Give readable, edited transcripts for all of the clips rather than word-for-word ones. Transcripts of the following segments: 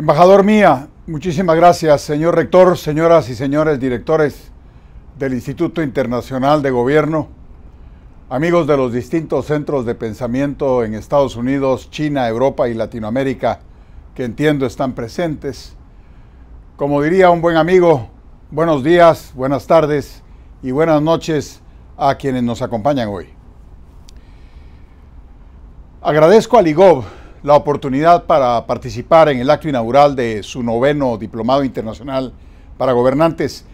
Embajador Mía, muchísimas gracias, señor rector, señoras y señores directores del Instituto Internacional de Gobierno, amigos de los distintos centros de pensamiento en Estados Unidos, China, Europa y Latinoamérica, que entiendo están presentes. Como diría un buen amigo, buenos días, buenas tardes y buenas noches a quienes nos acompañan hoy. Agradezco al IGOV la oportunidad para participar en el acto inaugural de su 9º Diplomado Internacional para Gobernantes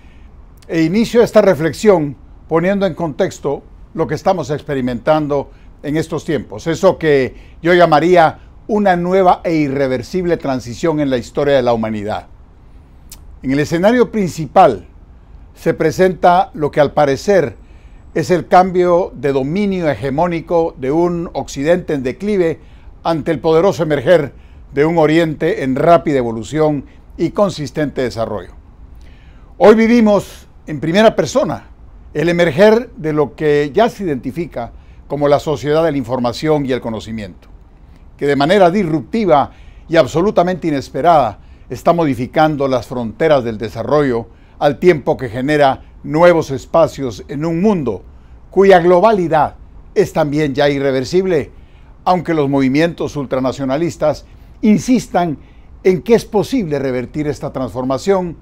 e inicio esta reflexión poniendo en contexto lo que estamos experimentando en estos tiempos, eso que yo llamaría una nueva e irreversible transición en la historia de la humanidad. En el escenario principal se presenta lo que al parecer es el cambio de dominio hegemónico de un Occidente en declive ante el poderoso emerger de un Oriente en rápida evolución y consistente desarrollo. Hoy vivimos en primera persona el emerger de lo que ya se identifica como la sociedad de la información y el conocimiento, que de manera disruptiva y absolutamente inesperada está modificando las fronteras del desarrollo al tiempo que genera nuevos espacios en un mundo cuya globalidad es también ya irreversible, aunque los movimientos ultranacionalistas insistan en que es posible revertir esta transformación.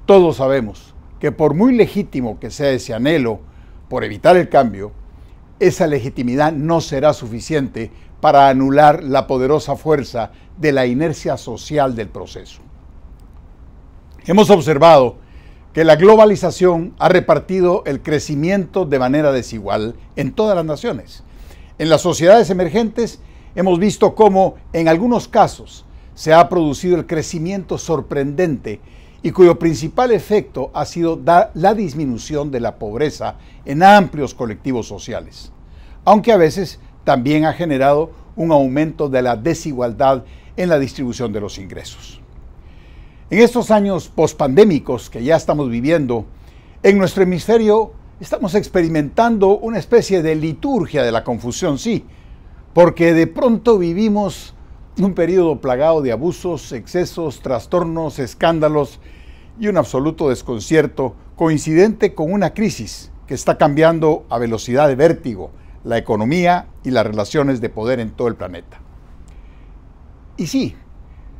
Todos sabemos que por muy legítimo que sea ese anhelo por evitar el cambio, esa legitimidad no será suficiente para anular la poderosa fuerza de la inercia social del proceso. Hemos observado que la globalización ha repartido el crecimiento de manera desigual en todas las naciones. En las sociedades emergentes hemos visto cómo en algunos casos se ha producido el crecimiento sorprendente y cuyo principal efecto ha sido la disminución de la pobreza en amplios colectivos sociales, aunque a veces también ha generado un aumento de la desigualdad en la distribución de los ingresos. En estos años pospandémicos que ya estamos viviendo, en nuestro hemisferio estamos experimentando una especie de liturgia de la confusión, sí, porque de pronto vivimos un periodo plagado de abusos, excesos, trastornos, escándalos y un absoluto desconcierto coincidente con una crisis que está cambiando a velocidad de vértigo la economía y las relaciones de poder en todo el planeta. Y sí,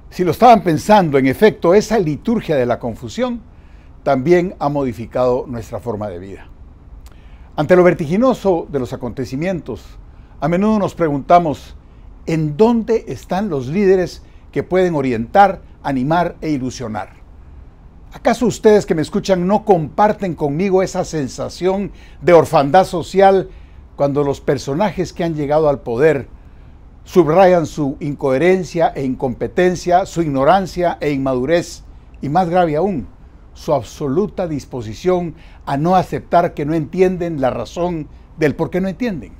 si lo estaban pensando, en efecto, esa liturgia de la confusión también ha modificado nuestra forma de vida. Ante lo vertiginoso de los acontecimientos, a menudo nos preguntamos, ¿en dónde están los líderes que pueden orientar, animar e ilusionar? ¿Acaso ustedes que me escuchan no comparten conmigo esa sensación de orfandad social cuando los personajes que han llegado al poder subrayan su incoherencia e incompetencia, su ignorancia e inmadurez y, más grave aún, su absoluta disposición a no aceptar que no entienden la razón del por qué no entienden?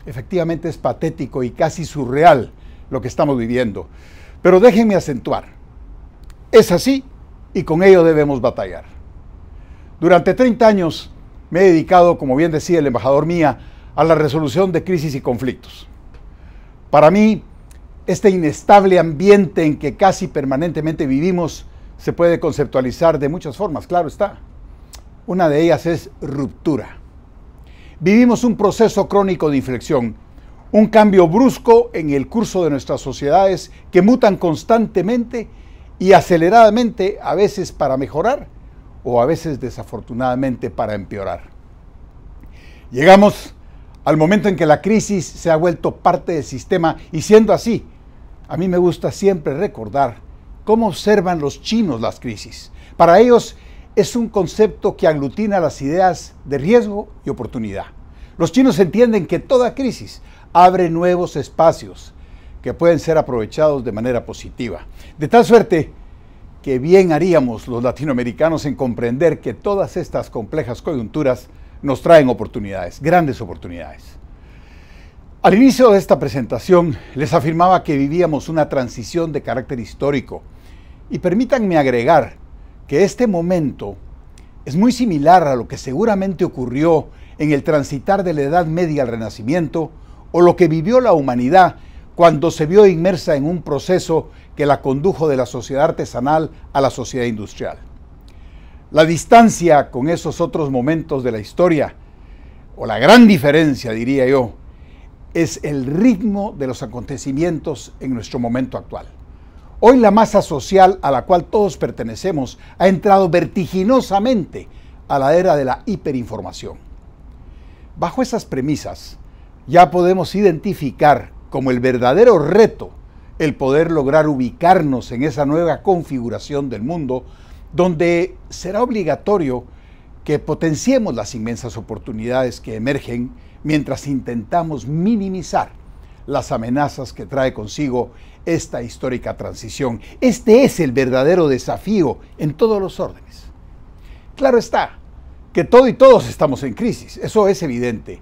Efectivamente es patético y casi surreal lo que estamos viviendo, pero déjenme acentuar, es así y con ello debemos batallar. Durante 30 años me he dedicado, como bien decía el embajador Mía, a la resolución de crisis y conflictos. Para mí, este inestable ambiente en que casi permanentemente vivimos se puede conceptualizar de muchas formas, claro está. Una de ellas es ruptura. Vivimos un proceso crónico de inflexión, un cambio brusco en el curso de nuestras sociedades que mutan constantemente y aceleradamente, a veces para mejorar o a veces desafortunadamente para empeorar. Llegamos al momento en que la crisis se ha vuelto parte del sistema y siendo así, a mí me gusta siempre recordar cómo observan los chinos las crisis. Para ellos es un concepto que aglutina las ideas de riesgo y oportunidad. Los chinos entienden que toda crisis abre nuevos espacios que pueden ser aprovechados de manera positiva. De tal suerte que bien haríamos los latinoamericanos en comprender que todas estas complejas coyunturas nos traen oportunidades, grandes oportunidades. Al inicio de esta presentación les afirmaba que vivíamos una transición de carácter histórico y permítanme agregar que este momento es muy similar a lo que seguramente ocurrió en el transitar de la Edad Media al Renacimiento o lo que vivió la humanidad cuando se vio inmersa en un proceso que la condujo de la sociedad artesanal a la sociedad industrial. La distancia con esos otros momentos de la historia, o la gran diferencia, diría yo, es el ritmo de los acontecimientos en nuestro momento actual. Hoy la masa social a la cual todos pertenecemos ha entrado vertiginosamente a la era de la hiperinformación. Bajo esas premisas, ya podemos identificar como el verdadero reto el poder lograr ubicarnos en esa nueva configuración del mundo, donde será obligatorio que potenciemos las inmensas oportunidades que emergen mientras intentamos minimizar las amenazas que trae consigo esta histórica transición. Este es el verdadero desafío en todos los órdenes. Claro está que todo y todos estamos en crisis, eso es evidente.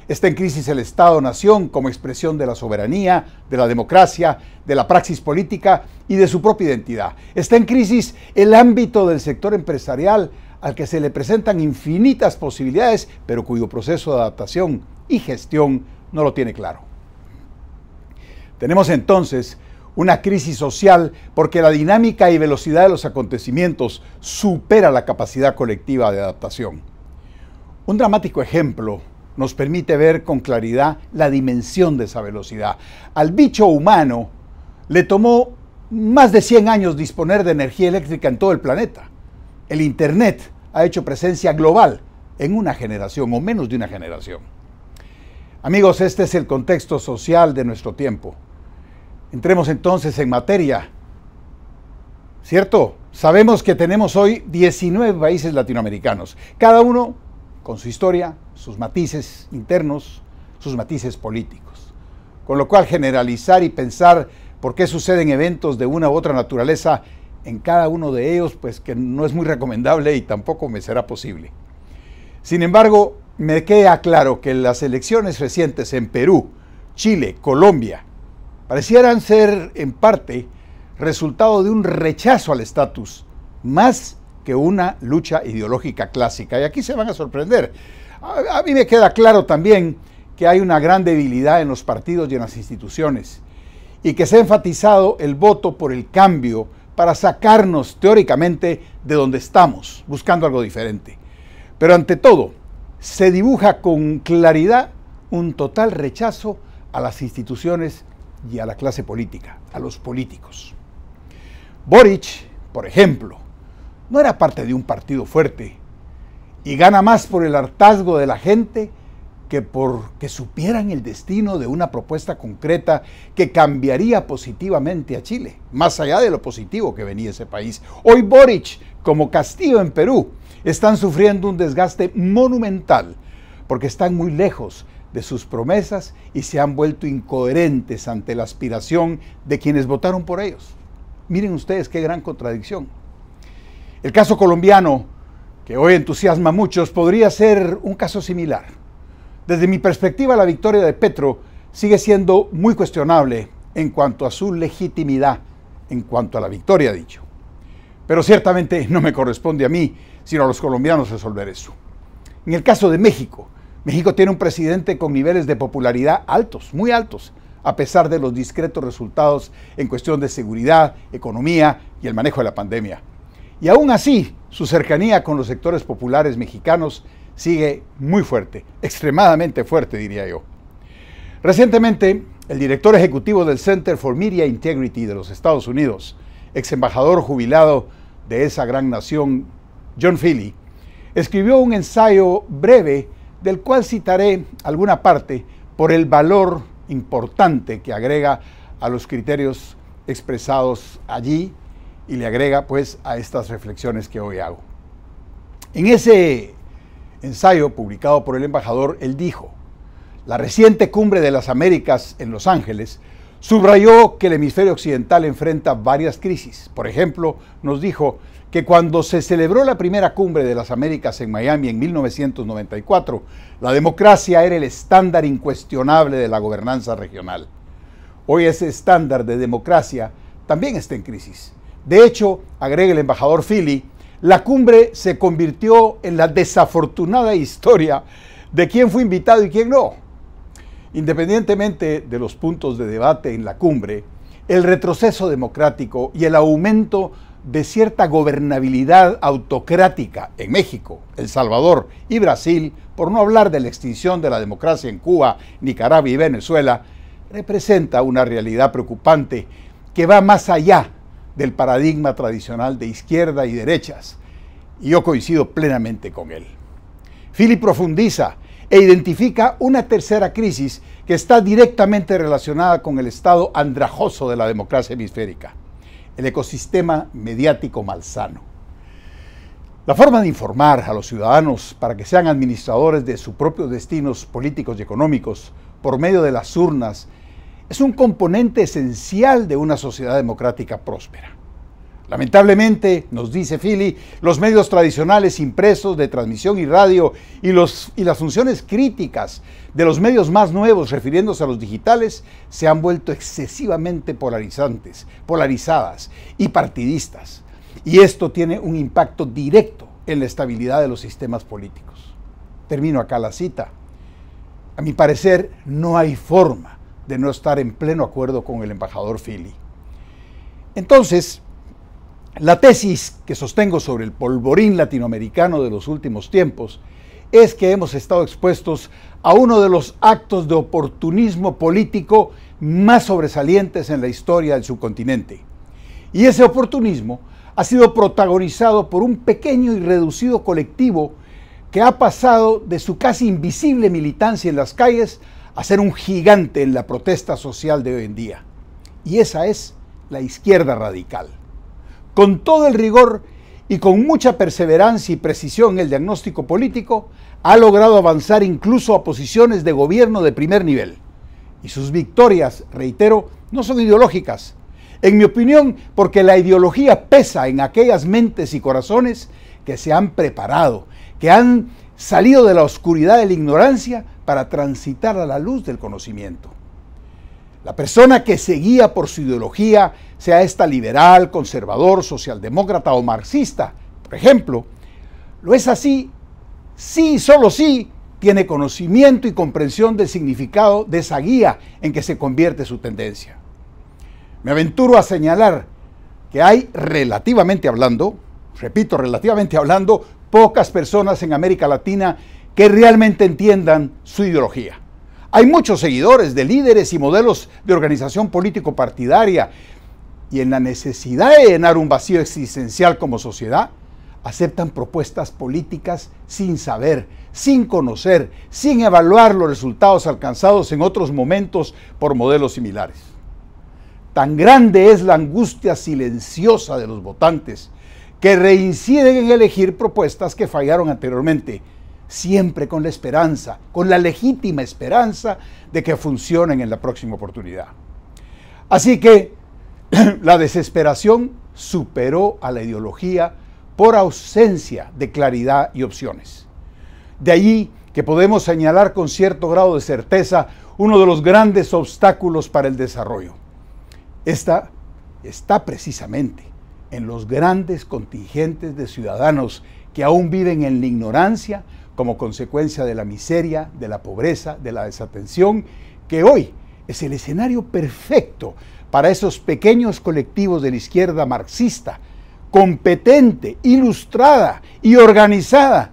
Está en crisis el Estado-Nación como expresión de la soberanía, de la democracia, de la praxis política y de su propia identidad. Está en crisis el ámbito del sector empresarial al que se le presentan infinitas posibilidades, pero cuyo proceso de adaptación y gestión no lo tiene claro. Tenemos entonces una crisis social porque la dinámica y velocidad de los acontecimientos supera la capacidad colectiva de adaptación. Un dramático ejemplo nos permite ver con claridad la dimensión de esa velocidad. Al bicho humano le tomó más de 100 años disponer de energía eléctrica en todo el planeta. El Internet ha hecho presencia global en una generación o menos de una generación. Amigos, este es el contexto social de nuestro tiempo. Entremos entonces en materia. ¿Cierto? Sabemos que tenemos hoy 19 países latinoamericanos, cada uno con su historia, sus matices internos, sus matices políticos. Con lo cual generalizar y pensar por qué suceden eventos de una u otra naturaleza en cada uno de ellos, pues que no es muy recomendable y tampoco me será posible. Sin embargo, me queda claro que las elecciones recientes en Perú, Chile, Colombia, parecieran ser en parte resultado de un rechazo al estatus, más que una lucha ideológica clásica. Y aquí se van a sorprender. A mí me queda claro también que hay una gran debilidad en los partidos y en las instituciones, y que se ha enfatizado el voto por el cambio para sacarnos teóricamente de donde estamos, buscando algo diferente. Pero ante todo, se dibuja con claridad un total rechazo a las instituciones y a la clase política, a los políticos. Boric, por ejemplo, no era parte de un partido fuerte y gana más por el hartazgo de la gente que por que supieran el destino de una propuesta concreta que cambiaría positivamente a Chile, más allá de lo positivo que venía ese país. Hoy Boric, como Castillo en Perú, están sufriendo un desgaste monumental porque están muy lejos de sus promesas y se han vuelto incoherentes ante la aspiración de quienes votaron por ellos. Miren ustedes qué gran contradicción. El caso colombiano, que hoy entusiasma a muchos, podría ser un caso similar. Desde mi perspectiva, la victoria de Petro sigue siendo muy cuestionable en cuanto a su legitimidad, en cuanto a la victoria, dicho. Pero ciertamente no me corresponde a mí, sino a los colombianos resolver eso. En el caso de México, México tiene un presidente con niveles de popularidad altos, muy altos, a pesar de los discretos resultados en cuestión de seguridad, economía y el manejo de la pandemia. Y aún así, su cercanía con los sectores populares mexicanos sigue muy fuerte, extremadamente fuerte, diría yo. Recientemente, el director ejecutivo del Center for Media Integrity de los Estados Unidos, ex embajador jubilado de esa gran nación, John Feeley, escribió un ensayo breve del cual citaré alguna parte por el valor importante que agrega a los criterios expresados allí y le agrega pues a estas reflexiones que hoy hago. En ese ensayo publicado por el embajador, él dijo: la reciente cumbre de las Américas en Los Ángeles subrayó que el hemisferio occidental enfrenta varias crisis. Por ejemplo, nos dijo que cuando se celebró la primera cumbre de las Américas en Miami en 1994, la democracia era el estándar incuestionable de la gobernanza regional. Hoy ese estándar de democracia también está en crisis. De hecho, agrega el embajador Feeley, la cumbre se convirtió en la desafortunada historia de quién fue invitado y quién no. Independientemente de los puntos de debate en la cumbre, el retroceso democrático y el aumento de cierta gobernabilidad autocrática en México, El Salvador y Brasil, por no hablar de la extinción de la democracia en Cuba, Nicaragua y Venezuela, representa una realidad preocupante que va más allá del paradigma tradicional de izquierda y derechas, y yo coincido plenamente con él. Philly profundiza e identifica una tercera crisis que está directamente relacionada con el estado andrajoso de la democracia hemisférica, el ecosistema mediático malsano. La forma de informar a los ciudadanos para que sean administradores de sus propios destinos políticos y económicos por medio de las urnas es un componente esencial de una sociedad democrática próspera. Lamentablemente, nos dice Philly, los medios tradicionales impresos de transmisión y radio y las funciones críticas de los medios más nuevos refiriéndose a los digitales se han vuelto excesivamente polarizadas y partidistas. Y esto tiene un impacto directo en la estabilidad de los sistemas políticos. Termino acá la cita. A mi parecer, no hay forma de no estar en pleno acuerdo con el embajador Philly. Entonces, la tesis que sostengo sobre el polvorín latinoamericano de los últimos tiempos es que hemos estado expuestos a uno de los actos de oportunismo político más sobresalientes en la historia del subcontinente. Y ese oportunismo ha sido protagonizado por un pequeño y reducido colectivo que ha pasado de su casi invisible militancia en las calles a ser un gigante en la protesta social de hoy en día. Y esa es la izquierda radical. Con todo el rigor y con mucha perseverancia y precisión en el diagnóstico político, ha logrado avanzar incluso a posiciones de gobierno de primer nivel. Y sus victorias, reitero, no son ideológicas. En mi opinión, porque la ideología pesa en aquellas mentes y corazones que se han preparado, que han salido de la oscuridad de la ignorancia para transitar a la luz del conocimiento. La persona que se guía por su ideología, sea esta liberal, conservador, socialdemócrata o marxista, por ejemplo, lo es así, sí y solo sí, tiene conocimiento y comprensión del significado de esa guía en que se convierte su tendencia. Me aventuro a señalar que hay, relativamente hablando, repito, relativamente hablando, pocas personas en América Latina que realmente entiendan su ideología. Hay muchos seguidores de líderes y modelos de organización político-partidaria y en la necesidad de llenar un vacío existencial como sociedad, aceptan propuestas políticas sin saber, sin conocer, sin evaluar los resultados alcanzados en otros momentos por modelos similares. Tan grande es la angustia silenciosa de los votantes que reinciden en elegir propuestas que fallaron anteriormente, siempre con la esperanza, con la legítima esperanza de que funcionen en la próxima oportunidad. Así que la desesperación superó a la ideología por ausencia de claridad y opciones. De allí que podemos señalar con cierto grado de certeza uno de los grandes obstáculos para el desarrollo. Esta está precisamente en los grandes contingentes de ciudadanos que aún viven en la ignorancia como consecuencia de la miseria, de la pobreza, de la desatención, que hoy es el escenario perfecto para esos pequeños colectivos de la izquierda marxista, competente, ilustrada y organizada,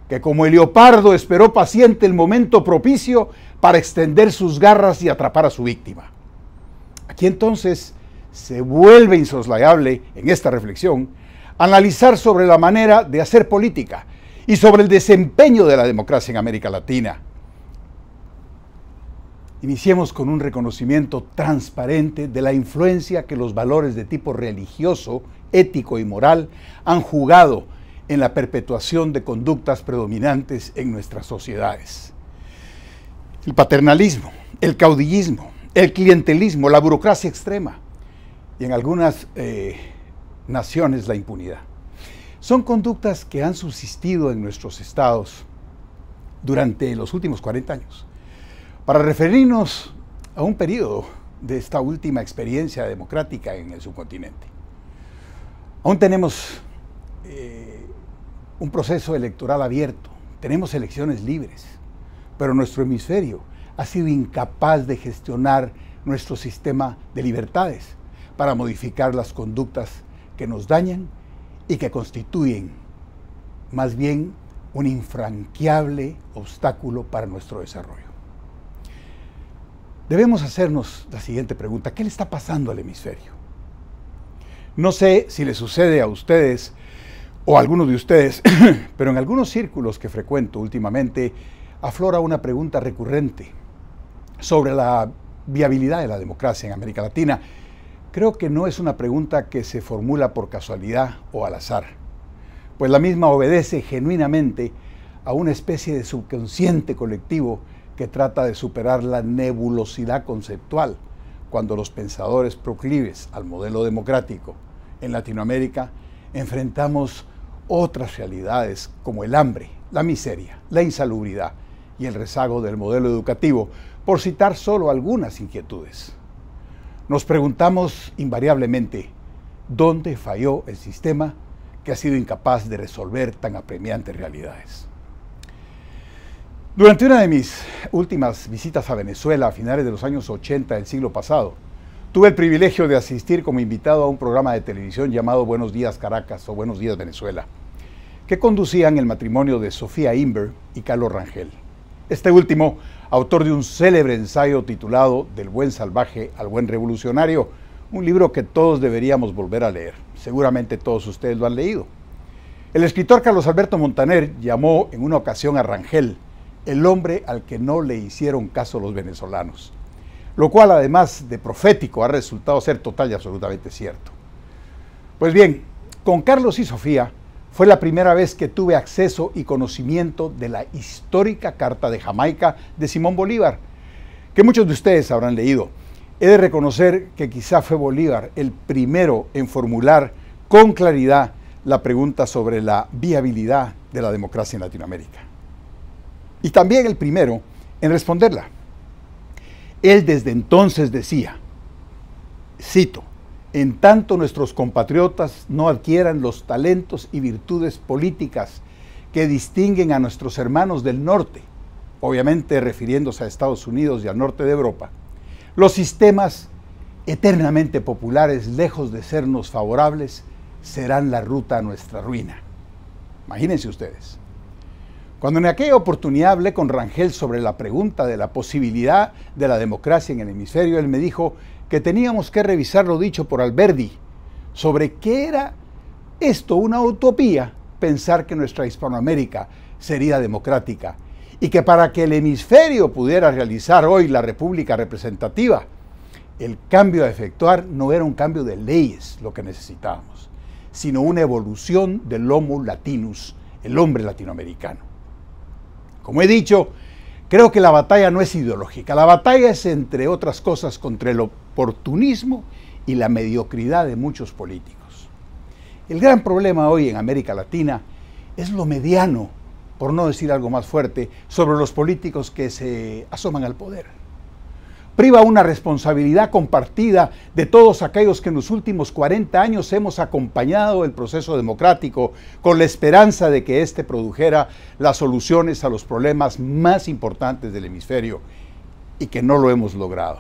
que como el leopardo esperó paciente el momento propicio para extender sus garras y atrapar a su víctima. Aquí entonces se vuelve insoslayable en esta reflexión analizar sobre la manera de hacer política y sobre el desempeño de la democracia en América Latina. Iniciemos con un reconocimiento transparente de la influencia que los valores de tipo religioso, ético y moral han jugado en la perpetuación de conductas predominantes en nuestras sociedades. El paternalismo, el caudillismo, el clientelismo, la burocracia extrema y en algunas naciones la impunidad. Son conductas que han subsistido en nuestros estados durante los últimos 40 años. Para referirnos a un periodo de esta última experiencia democrática en el subcontinente. Aún tenemos un proceso electoral abierto, tenemos elecciones libres, pero nuestro hemisferio ha sido incapaz de gestionar nuestro sistema de libertades para modificar las conductas que nos dañan y que constituyen más bien un infranqueable obstáculo para nuestro desarrollo. Debemos hacernos la siguiente pregunta: ¿qué le está pasando al hemisferio? No sé si le sucede a ustedes o a algunos de ustedes, pero en algunos círculos que frecuento últimamente aflora una pregunta recurrente sobre la viabilidad de la democracia en América Latina. Creo que no es una pregunta que se formula por casualidad o al azar, pues la misma obedece genuinamente a una especie de subconsciente colectivo que trata de superar la nebulosidad conceptual cuando los pensadores proclives al modelo democrático en Latinoamérica enfrentamos otras realidades como el hambre, la miseria, la insalubridad y el rezago del modelo educativo, por citar solo algunas inquietudes. Nos preguntamos invariablemente dónde falló el sistema que ha sido incapaz de resolver tan apremiantes realidades. Durante una de mis últimas visitas a Venezuela a finales de los años 80 del siglo pasado, tuve el privilegio de asistir como invitado a un programa de televisión llamado Buenos Días Caracas o Buenos Días Venezuela, que conducían el matrimonio de Sofía Inver y Carlos Rangel. Este último, autor de un célebre ensayo titulado Del buen salvaje al buen revolucionario, un libro que todos deberíamos volver a leer. Seguramente todos ustedes lo han leído. El escritor Carlos Alberto Montaner llamó en una ocasión a Rangel el hombre al que no le hicieron caso los venezolanos, lo cual además de profético ha resultado ser total y absolutamente cierto. Pues bien, con Carlos y Sofía fue la primera vez que tuve acceso y conocimiento de la histórica Carta de Jamaica de Simón Bolívar, que muchos de ustedes habrán leído. He de reconocer que quizá fue Bolívar el primero en formular con claridad la pregunta sobre la viabilidad de la democracia en Latinoamérica. Y también el primero en responderla. Él desde entonces decía, cito, en tanto nuestros compatriotas no adquieran los talentos y virtudes políticas que distinguen a nuestros hermanos del norte, obviamente refiriéndose a Estados Unidos y al norte de Europa, los sistemas eternamente populares, lejos de sernos favorables, serán la ruta a nuestra ruina. Imagínense ustedes. Cuando en aquella oportunidad hablé con Rangel sobre la pregunta de la posibilidad de la democracia en el hemisferio, él me dijo que teníamos que revisar lo dicho por Alberdi sobre qué era esto, una utopía, pensar que nuestra Hispanoamérica sería democrática y que para que el hemisferio pudiera realizar hoy la república representativa, el cambio a efectuar no era un cambio de leyes lo que necesitábamos, sino una evolución del Homo Latinus, el hombre latinoamericano. Como he dicho, creo que la batalla no es ideológica. La batalla es, entre otras cosas, contra el oportunismo y la mediocridad de muchos políticos. El gran problema hoy en América Latina es lo mediano, por no decir algo más fuerte, sobre los políticos que se asoman al poder. Priva una responsabilidad compartida de todos aquellos que en los últimos 40 años hemos acompañado el proceso democrático con la esperanza de que éste produjera las soluciones a los problemas más importantes del hemisferio y que no lo hemos logrado.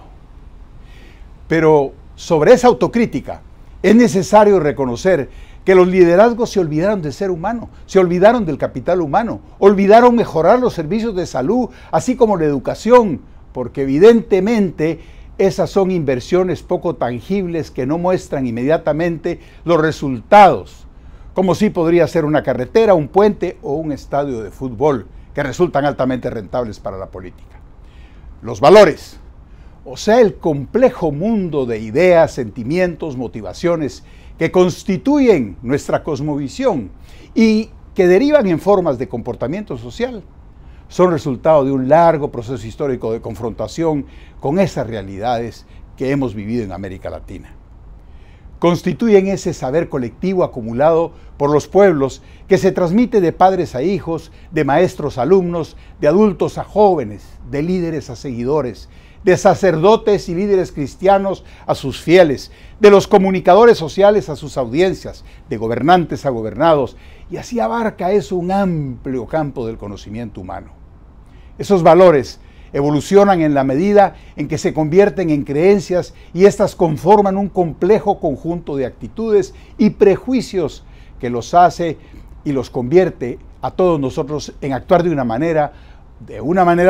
Pero sobre esa autocrítica es necesario reconocer que los liderazgos se olvidaron del ser humano, se olvidaron del capital humano, olvidaron mejorar los servicios de salud, así como la educación, porque evidentemente esas son inversiones poco tangibles que no muestran inmediatamente los resultados, como sí podría ser una carretera, un puente o un estadio de fútbol, que resultan altamente rentables para la política. Los valores, o sea, el complejo mundo de ideas, sentimientos, motivaciones que constituyen nuestra cosmovisión y que derivan en formas de comportamiento social, son resultado de un largo proceso histórico de confrontación con esas realidades que hemos vivido en América Latina. Constituyen ese saber colectivo acumulado por los pueblos que se transmite de padres a hijos, de maestros a alumnos, de adultos a jóvenes, de líderes a seguidores, de sacerdotes y líderes cristianos a sus fieles, de los comunicadores sociales a sus audiencias, de gobernantes a gobernados, y así abarca eso un amplio campo del conocimiento humano. Esos valores evolucionan en la medida en que se convierten en creencias y éstas conforman un complejo conjunto de actitudes y prejuicios que los hace y los convierte a todos nosotros en actuar de una manera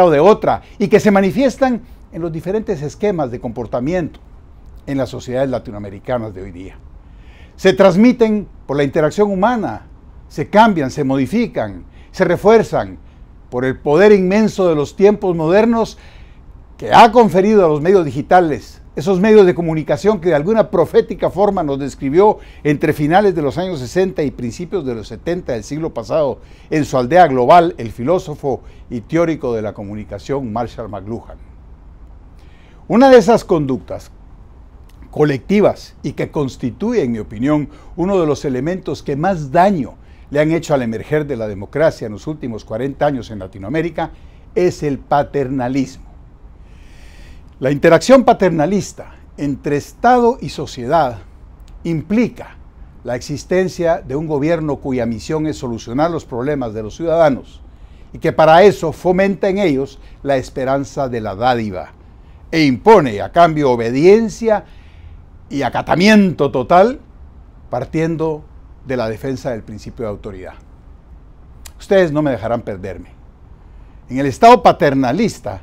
o de otra, y que se manifiestan en los diferentes esquemas de comportamiento en las sociedades latinoamericanas de hoy día. Se transmiten por la interacción humana, se cambian, se modifican, se refuerzan por el poder inmenso de los tiempos modernos que ha conferido a los medios digitales, esos medios de comunicación que de alguna profética forma nos describió entre finales de los años 60 y principios de los 70 del siglo pasado en su Aldea Global, el filósofo y teórico de la comunicación Marshall McLuhan. Una de esas conductas colectivas y que constituye, en mi opinión, uno de los elementos que más daño le han hecho al emerger de la democracia en los últimos 40 años en Latinoamérica, es el paternalismo. La interacción paternalista entre Estado y sociedad implica la existencia de un gobierno cuya misión es solucionar los problemas de los ciudadanos y que para eso fomenta en ellos la esperanza de la dádiva e impone a cambio obediencia y acatamiento total, partiendo de la defensa del principio de autoridad. Ustedes no me dejarán perderme. En el Estado paternalista,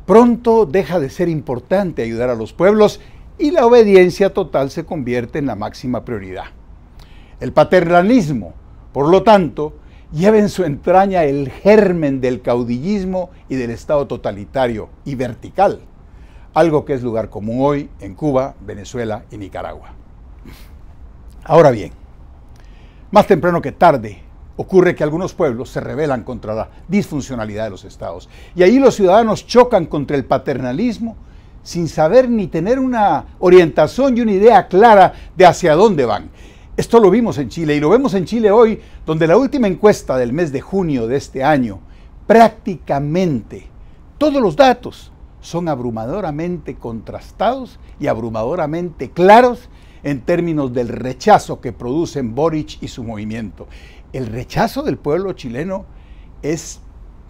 pronto deja de ser importante ayudar a los pueblos y la obediencia total se convierte en la máxima prioridad. El paternalismo, por lo tanto, lleva en su entraña el germen del caudillismo y del Estado totalitario y vertical, algo que es lugar común hoy en Cuba, Venezuela y Nicaragua. Ahora bien, más temprano que tarde, ocurre que algunos pueblos se rebelan contra la disfuncionalidad de los estados. Y ahí los ciudadanos chocan contra el paternalismo sin saber ni tener una orientación y una idea clara de hacia dónde van. Esto lo vimos en Chile y lo vemos en Chile hoy, donde la última encuesta del mes de junio de este año, prácticamente todos los datos son abrumadoramente contrastados y abrumadoramente claros en términos del rechazo que producen Boric y su movimiento. El rechazo del pueblo chileno es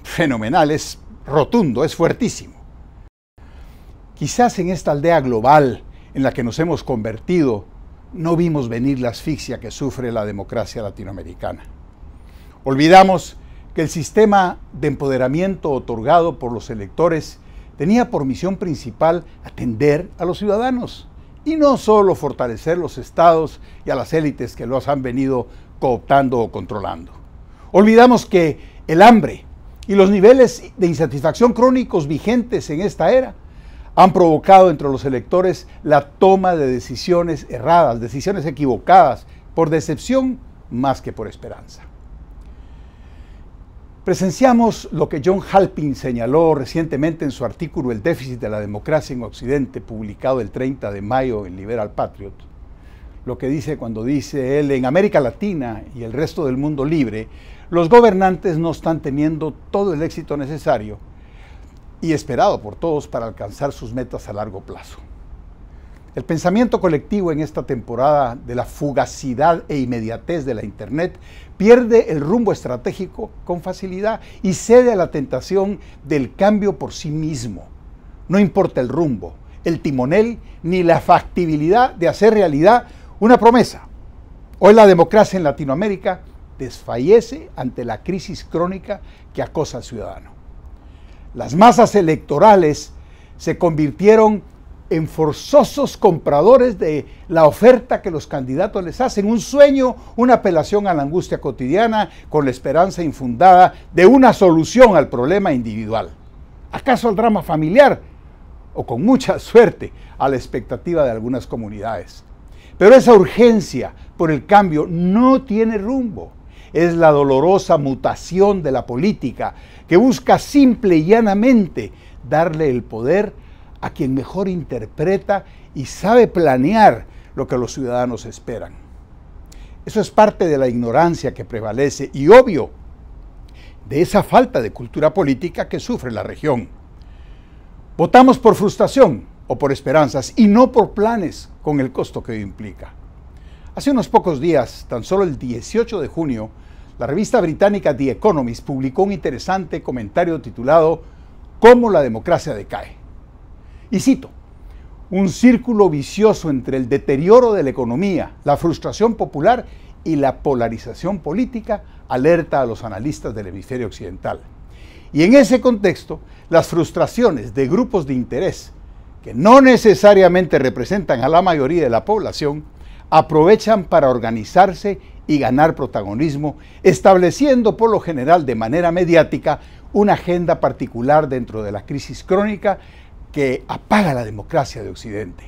fenomenal, es rotundo, es fuertísimo. Quizás en esta aldea global en la que nos hemos convertido, no vimos venir la asfixia que sufre la democracia latinoamericana. Olvidamos que el sistema de empoderamiento otorgado por los electores tenía por misión principal atender a los ciudadanos y no solo fortalecer los estados y a las élites que los han venido cooptando o controlando. Olvidamos que el hambre y los niveles de insatisfacción crónicos vigentes en esta era han provocado entre los electores la toma de decisiones erradas, decisiones equivocadas, por decepción más que por esperanza. Presenciamos lo que John Halpin señaló recientemente en su artículo El déficit de la democracia en Occidente, publicado el 30 de mayo en Liberal Patriot. Lo que dice cuando dice él: en América Latina y el resto del mundo libre, los gobernantes no están teniendo todo el éxito necesario y esperado por todos para alcanzar sus metas a largo plazo. El pensamiento colectivo en esta temporada de la fugacidad e inmediatez de la Internet pierde el rumbo estratégico con facilidad y cede a la tentación del cambio por sí mismo. No importa el rumbo, el timonel ni la factibilidad de hacer realidad una promesa. Hoy la democracia en Latinoamérica desfallece ante la crisis crónica que acosa al ciudadano. Las masas electorales se convirtieron en forzosos compradores de la oferta que los candidatos les hacen, un sueño, una apelación a la angustia cotidiana con la esperanza infundada de una solución al problema individual. ¿Acaso al drama familiar? O con mucha suerte a la expectativa de algunas comunidades. Pero esa urgencia por el cambio no tiene rumbo. Es la dolorosa mutación de la política que busca simple y llanamente darle el poder a quien mejor interpreta y sabe planear lo que los ciudadanos esperan. Eso es parte de la ignorancia que prevalece y, obvio, de esa falta de cultura política que sufre la región. Votamos por frustración o por esperanzas y no por planes con el costo que ello implica. Hace unos pocos días, tan solo el 18 de junio, la revista británica The Economist publicó un interesante comentario titulado cómo la democracia decae. Y cito: un círculo vicioso entre el deterioro de la economía, la frustración popular y la polarización política alerta a los analistas del hemisferio occidental. Y en ese contexto, las frustraciones de grupos de interés que no necesariamente representan a la mayoría de la población, aprovechan para organizarse y ganar protagonismo, estableciendo por lo general de manera mediática una agenda particular dentro de la crisis crónica que apaga la democracia de Occidente.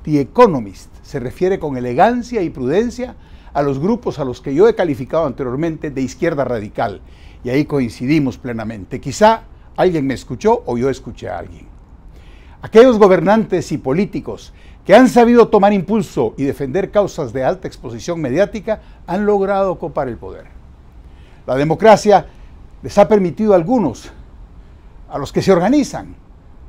The Economist se refiere con elegancia y prudencia a los grupos a los que yo he calificado anteriormente de izquierda radical, y ahí coincidimos plenamente. Quizá alguien me escuchó o yo escuché a alguien. Aquellos gobernantes y políticos que han sabido tomar impulso y defender causas de alta exposición mediática han logrado copar el poder. La democracia les ha permitido a algunos, a los que se organizan,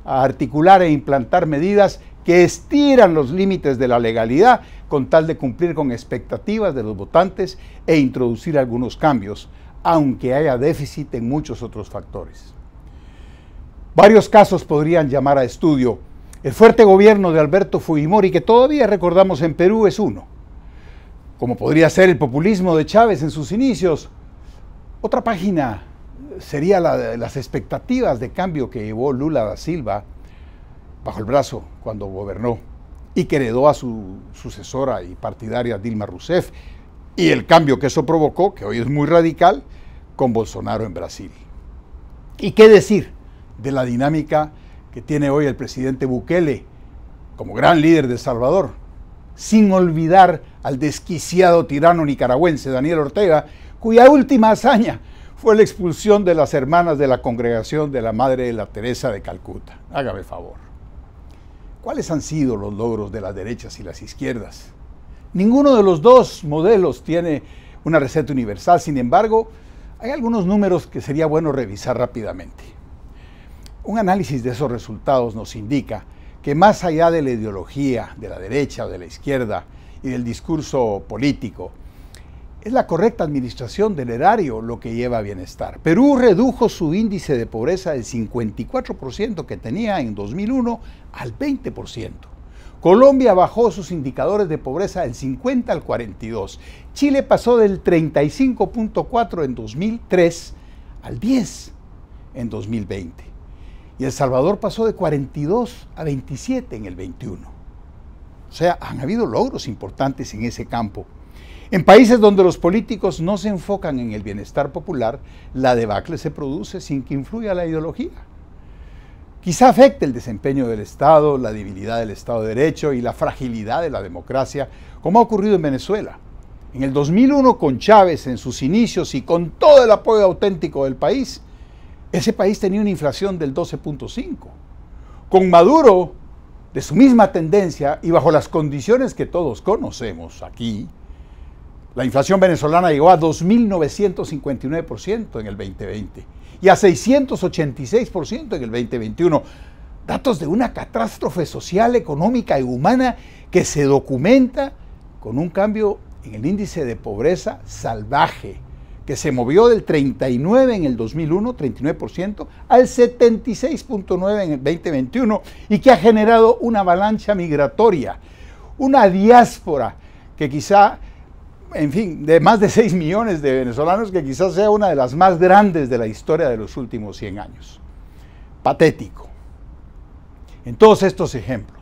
a articular e implantar medidas que estiran los límites de la legalidad con tal de cumplir con expectativas de los votantes e introducir algunos cambios, aunque haya déficit en muchos otros factores. Varios casos podrían llamar a estudio. El fuerte gobierno de Alberto Fujimori, que todavía recordamos en Perú, es uno. Como podría ser el populismo de Chávez en sus inicios. Otra página sería la de las expectativas de cambio que llevó Lula da Silva bajo el brazo cuando gobernó y que heredó a su sucesora y partidaria Dilma Rousseff, y el cambio que eso provocó, que hoy es muy radical, con Bolsonaro en Brasil. ¿Y qué decir de la dinámica que tiene hoy el presidente Bukele como gran líder de El Salvador, sin olvidar al desquiciado tirano nicaragüense Daniel Ortega, cuya última hazaña fue la expulsión de las hermanas de la congregación de la Madre de la Teresa de Calcuta? Hágame favor. ¿Cuáles han sido los logros de las derechas y las izquierdas? Ninguno de los dos modelos tiene una receta universal. Sin embargo, hay algunos números que sería bueno revisar rápidamente. Un análisis de esos resultados nos indica que más allá de la ideología de la derecha o de la izquierda y del discurso político, es la correcta administración del erario lo que lleva a bienestar. Perú redujo su índice de pobreza del 54% que tenía en 2001 al 20%. Colombia bajó sus indicadores de pobreza del 50 al 42. Chile pasó del 35.4 en 2003 al 10 en 2020. Y El Salvador pasó de 42 a 27 en el 21. O sea, han habido logros importantes en ese campo. En países donde los políticos no se enfocan en el bienestar popular, la debacle se produce sin que influya la ideología. Quizá afecte el desempeño del Estado, la debilidad del Estado de Derecho y la fragilidad de la democracia, como ha ocurrido en Venezuela. En el 2001, con Chávez en sus inicios y con todo el apoyo auténtico del país, ese país tenía una inflación del 12.5. Con Maduro, de su misma tendencia y bajo las condiciones que todos conocemos aquí, la inflación venezolana llegó a 2.959% en el 2020 y a 686% en el 2021. Datos de una catástrofe social, económica y humana que se documenta con un cambio en el índice de pobreza salvaje, que se movió del 39 en el 2001, 39%, al 76.9 en el 2021 y que ha generado una avalancha migratoria, una diáspora que quizá, en fin, de más de 6 millones de venezolanos, que quizás sea una de las más grandes de la historia de los últimos 100 años. Patético. En todos estos ejemplos,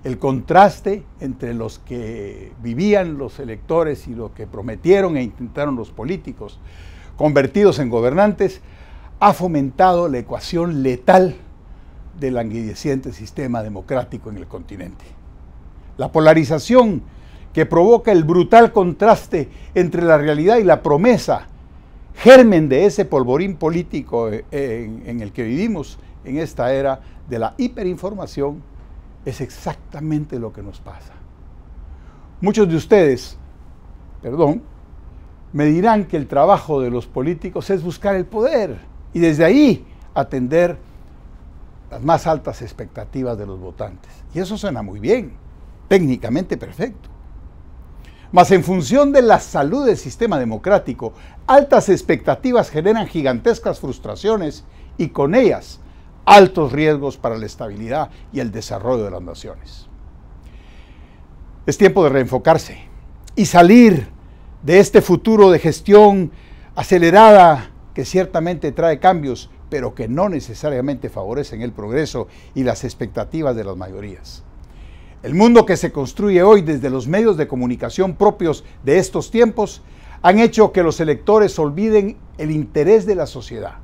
el contraste entre los que vivían los electores y lo que prometieron e intentaron los políticos convertidos en gobernantes ha fomentado la ecuación letal del languideciente sistema democrático en el continente. La polarización que provoca el brutal contraste entre la realidad y la promesa, germen de ese polvorín político en el que vivimos en esta era de la hiperinformación, es exactamente lo que nos pasa. Muchos de ustedes, me dirán que el trabajo de los políticos es buscar el poder y desde ahí atender las más altas expectativas de los votantes. Y eso suena muy bien, técnicamente perfecto. Mas en función de la salud del sistema democrático, altas expectativas generan gigantescas frustraciones y con ellas altos riesgos para la estabilidad y el desarrollo de las naciones. Es tiempo de reenfocarse y salir de este futuro de gestión acelerada que ciertamente trae cambios, pero que no necesariamente favorecen el progreso y las expectativas de las mayorías. El mundo que se construye hoy desde los medios de comunicación propios de estos tiempos han hecho que los electores olviden el interés de la sociedad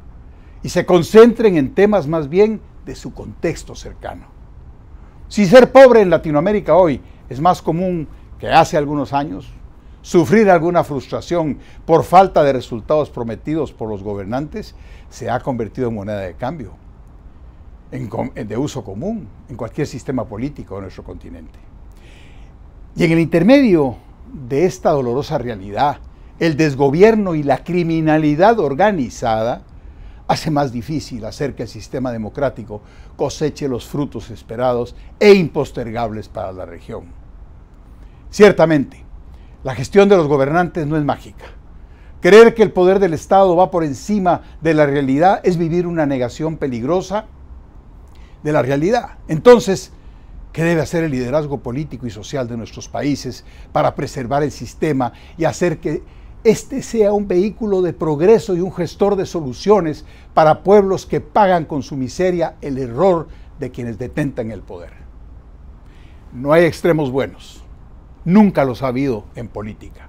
y se concentren en temas más bien de su contexto cercano. Si ser pobre en Latinoamérica hoy es más común que hace algunos años, sufrir alguna frustración por falta de resultados prometidos por los gobernantes se ha convertido en moneda de cambio, de uso común en cualquier sistema político de nuestro continente. Y en el intermedio de esta dolorosa realidad, el desgobierno y la criminalidad organizada hace más difícil hacer que el sistema democrático coseche los frutos esperados e impostergables para la región. Ciertamente, la gestión de los gobernantes no es mágica. Creer que el poder del Estado va por encima de la realidad es vivir una negación peligrosa de la realidad. Entonces, ¿qué debe hacer el liderazgo político y social de nuestros países para preservar el sistema y hacer que este sea un vehículo de progreso y un gestor de soluciones para pueblos que pagan con su miseria el error de quienes detentan el poder? No hay extremos buenos. Nunca los ha habido en política.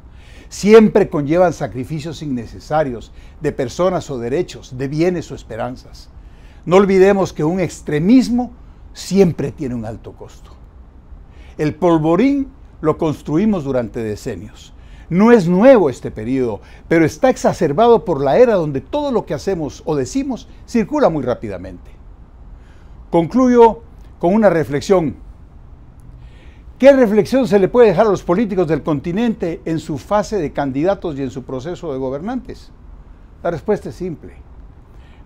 Siempre conllevan sacrificios innecesarios de personas o derechos, de bienes o esperanzas. No olvidemos que un extremismo siempre tiene un alto costo. El polvorín lo construimos durante decenios. No es nuevo este periodo, pero está exacerbado por la era donde todo lo que hacemos o decimos circula muy rápidamente. Concluyo con una reflexión. ¿Qué reflexión se le puede dejar a los políticos del continente en su fase de candidatos y en su proceso de gobernantes? La respuesta es simple.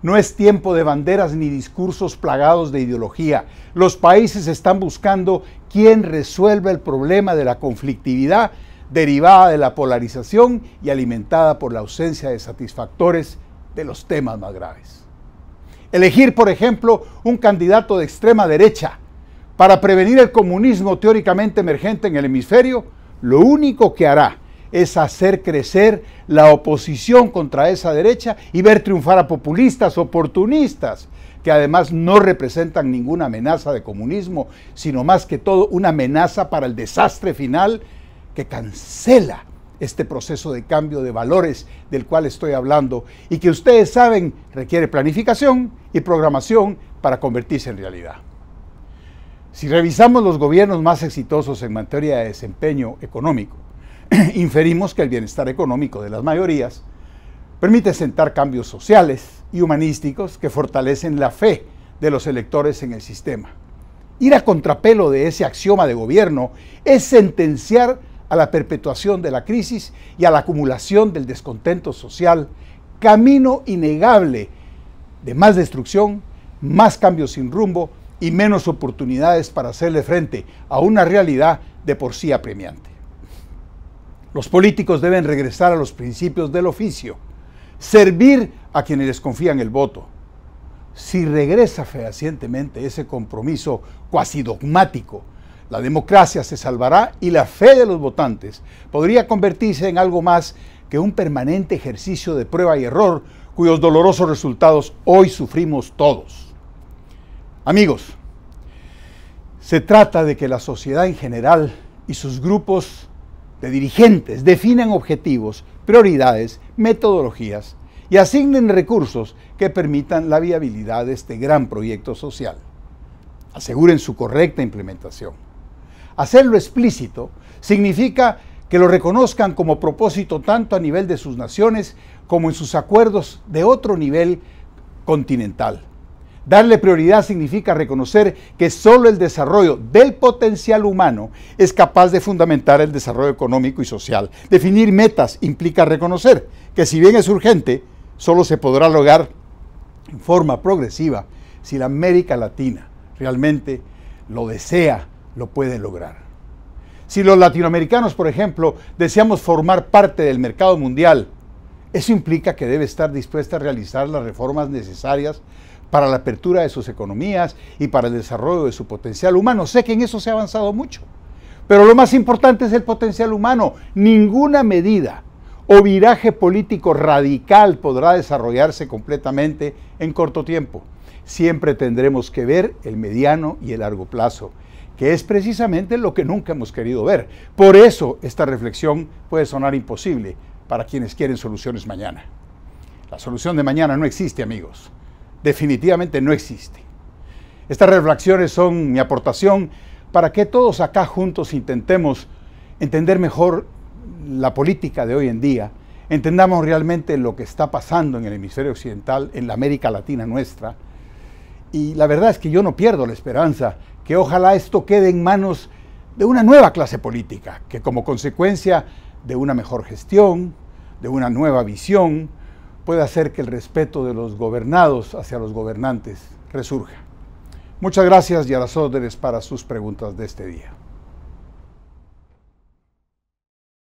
No es tiempo de banderas ni discursos plagados de ideología. Los países están buscando quién resuelva el problema de la conflictividad derivada de la polarización y alimentada por la ausencia de satisfactores de los temas más graves. Elegir, por ejemplo, un candidato de extrema derecha para prevenir el comunismo teóricamente emergente en el hemisferio, lo único que hará es hacer crecer la oposición contra esa derecha y ver triunfar a populistas oportunistas, que además no representan ninguna amenaza de comunismo, sino más que todo una amenaza para el desastre final que cancela este proceso de cambio de valores del cual estoy hablando y que ustedes saben requiere planificación y programación para convertirse en realidad. Si revisamos los gobiernos más exitosos en materia de desempeño económico, inferimos que el bienestar económico de las mayorías permite sentar cambios sociales y humanísticos que fortalecen la fe de los electores en el sistema. Ir a contrapelo de ese axioma de gobierno es sentenciar a la perpetuación de la crisis y a la acumulación del descontento social, camino innegable de más destrucción, más cambios sin rumbo y menos oportunidades para hacerle frente a una realidad de por sí apremiante. Los políticos deben regresar a los principios del oficio, servir a quienes les confían el voto. Si regresa fehacientemente ese compromiso cuasi dogmático, la democracia se salvará y la fe de los votantes podría convertirse en algo más que un permanente ejercicio de prueba y error cuyos dolorosos resultados hoy sufrimos todos. Amigos, se trata de que la sociedad en general y sus grupos de dirigentes definan objetivos, prioridades, metodologías y asignen recursos que permitan la viabilidad de este gran proyecto social. Aseguren su correcta implementación. Hacerlo explícito significa que lo reconozcan como propósito tanto a nivel de sus naciones como en sus acuerdos de otro nivel continental. Darle prioridad significa reconocer que solo el desarrollo del potencial humano es capaz de fundamentar el desarrollo económico y social. Definir metas implica reconocer que si bien es urgente, solo se podrá lograr en forma progresiva si la América Latina realmente lo desea, lo puede lograr. Si los latinoamericanos, por ejemplo, deseamos formar parte del mercado mundial, eso implica que debe estar dispuesta a realizar las reformas necesarias para la apertura de sus economías y para el desarrollo de su potencial humano. Sé que en eso se ha avanzado mucho, pero lo más importante es el potencial humano. Ninguna medida o viraje político radical podrá desarrollarse completamente en corto tiempo. Siempre tendremos que ver el mediano y el largo plazo, que es precisamente lo que nunca hemos querido ver. Por eso esta reflexión puede sonar imposible para quienes quieren soluciones mañana. La solución de mañana no existe, amigos. Definitivamente no existe. Estas reflexiones son mi aportación para que todos acá juntos intentemos entender mejor la política de hoy en día, entendamos realmente lo que está pasando en el hemisferio occidental, en la América Latina nuestra. Y la verdad es que yo no pierdo la esperanza que ojalá esto quede en manos de una nueva clase política, que como consecuencia de una mejor gestión, de una nueva visión, pueda hacer que el respeto de los gobernados hacia los gobernantes resurja. Muchas gracias y a las órdenes para sus preguntas de este día.